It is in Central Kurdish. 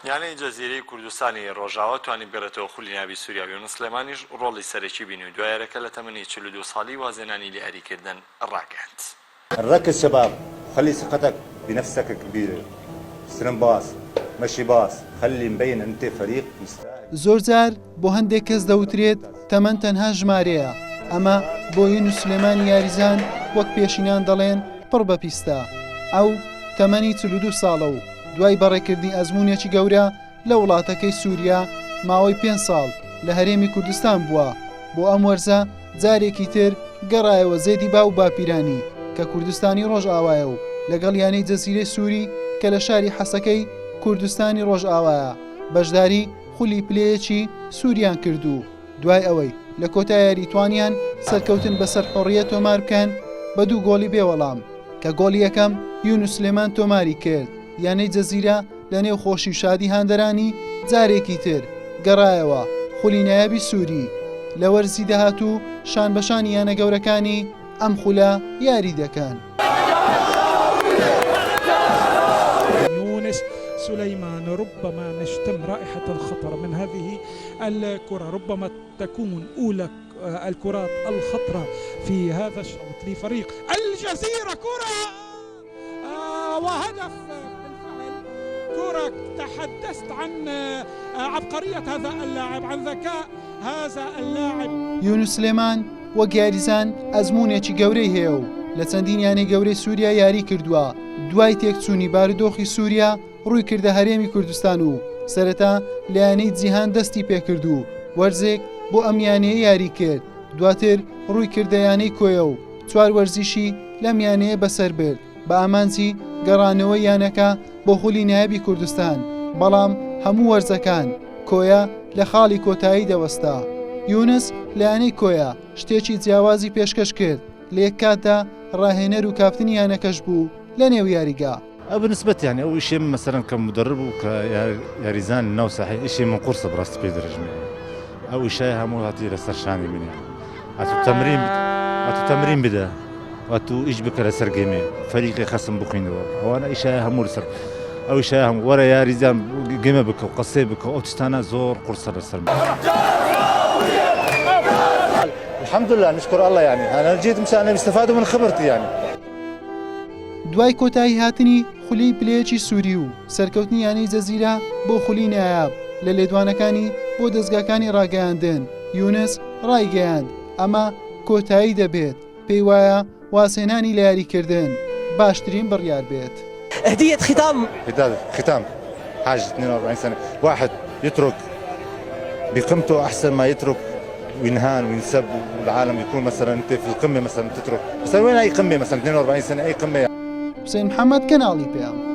یانەی جەزیرەی کوردستانی ڕۆژاوە توانی بگەڕێتەوە خولی ناوی سووریا و یونس سلێمانیش ڕۆڵی سەرەکی بینی و دوایارەکە لە تەمەنی 42 ساڵی وازێنانی لێهەریکردن ڕاگەاند. ركز شباب، خلي ثقتك بنفسك كبيرة، استلم باص، مشي باص، خلي مبين انت فريق مستاهل. زۆر جار بۆ هەندێک کەس دەوترێت تەمەن تەنها ژمارەیە، ئەمە بۆ یونس سلێمانی یاریزان وەک پێشینان دەڵێن پڕ بە پیستە. ئەو تەمەنی 42 ساڵە و دوای بەڕێکردنی ئەزموونێکی گەورە لە وڵاتەکەی سووریا ماوەی 5 ساڵ لە هەرێمی کوردستان بووە. بۆ ئەم وەرزە جارێکی تر گەڕایەوە زێدی با و باپیرانی کە کوردستانی ڕۆژئاوایە و لەگەڵ یانەی جەزیرەی سووری کە لە شاری حەسەکەی کوردستانی ڕۆژئاوایە بەشداری خولی پلەیەکی سووریان کردو. دوای ئەوەی لە کۆتای یاریتوانیان سەرکەوتن بەسەر حۆڕیەت تۆمار بکەن بە 2 گۆڵی بێوەڵام کە گۆڵی یەکەم یونس سلێمان تۆماری کرد. یانەی جەزیرە لە نێو خۆشی و شادی هاندەرانی جارێکی تر گەڕایەوە خولی نایابی سووری لە وەرزی داهاتوو شان بەشانی یانە گەورەکانی ئەم خولە یاری دەکەن. يونس سليمان ربما نشتم رائحة الخطر من هذه الكرة، ربما تكون أولى الكرات الخطرة في هذا الشوط لفريق الجزيرة. كرة وهدف بالفعل. كرة تحدثت عن عبقرية هذا اللاعب، عن ذكاء هذا اللاعب. یونس سلێمان وەک یاریزان ئەزموونێکی گەورەی هەیە و لە چەندین یانەی گەورەی سووریا یاری کردووە. دوای تێکچوونی بارودۆخی سووریا ڕووی کردە هەرێمی کوردستان و سەرەتا لە یانەی جیهان دەستی پێکرد و وەرزێک بۆ ئەم یانەیە یاری کرد. دواتر ڕووی کردە یانەی کۆیە و 4 وەرزیشی لەم یانەیە بەسەر برد بە ئامانجی گەڕانەوەی یانەکە بۆ خولی نایابی کوردستان. بەڵام هەموو وەرزەکان کۆیە لە خاڵی کۆتایی دەوەستا. یونس لە یانەی کۆیە شتێکی جیاوازی پێشکەش کرد لە یەک کاتدا ڕاهێنەر و کافتنی یانەکەش بوو لە نێو یاریگا. بالنسبة يعني أول شيء مثلا كمدرب وكياريزان نو صحيح شيء من قرصة براس بيدر جميع. أول شيء هم هاتي لسرشاني من يعني. هاتو تمرين بدا. هاتو إيش بكرة لسر جيمي. فريق خصم بخينه. وأنا إيش هم لسر. أول شيء هم ورا ياريزان جيمة بك وقصي بك أوتستانا زور قرصة لسر. الحمد لله نشكر الله يعني. أنا جيت مشان استفادوا من خبرتي يعني. دوای کۆتایی هاتنی خولی پلەیەکی سووری و سەرکەوتنی یانەی جەزیرە بۆ خولی نایاب لە لێدوانەکانی بۆ دەستگاکانی ڕاگەیاندن یونس ڕایگەیاند ئەمە کۆتایی دەبێت پێی وایە واسێنانی لە یاریکردن باشترین بڕیار بێت. هدية ختام حاجة 42 سنة واحد يترك بقيمته أحسن ما يترك وينهان وينسب والعالم يكون مثلا انت في القمه مثلا تترك مثلا وين اي قمه مثلا 42 سنه اي قمه. حسين محمد كناڵی پێم.